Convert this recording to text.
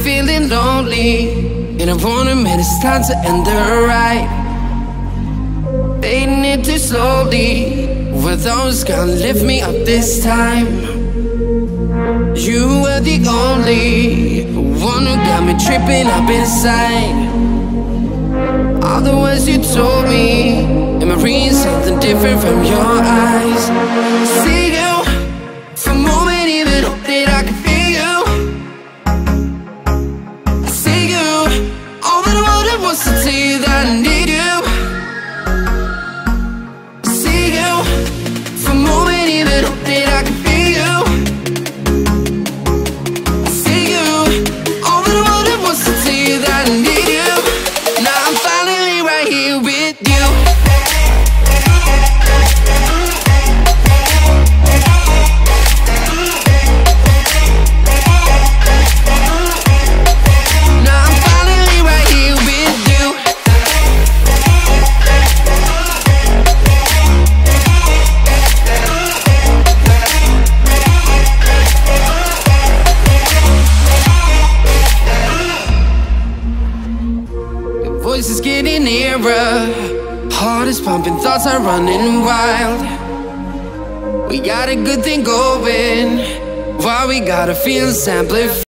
feeling lonely, and I wanna admit it's time to end the ride. Fading it too slowly, were those gonna lift me up this time? You were the only one who got me tripping up inside. All the words you told me, am I reading something different from your eyes? See you for a moment, even hope that I can feel you. I see you, all that I wanted was to tell you that I need you. I see you for a moment, even hope that I can feel you. I see you, all that I wanted was to tell you that I need you. Now I'm finally right here with you. Voices getting nearer, heart is pumping, thoughts are running wild. We got a good thing going, why we gotta feel amplified?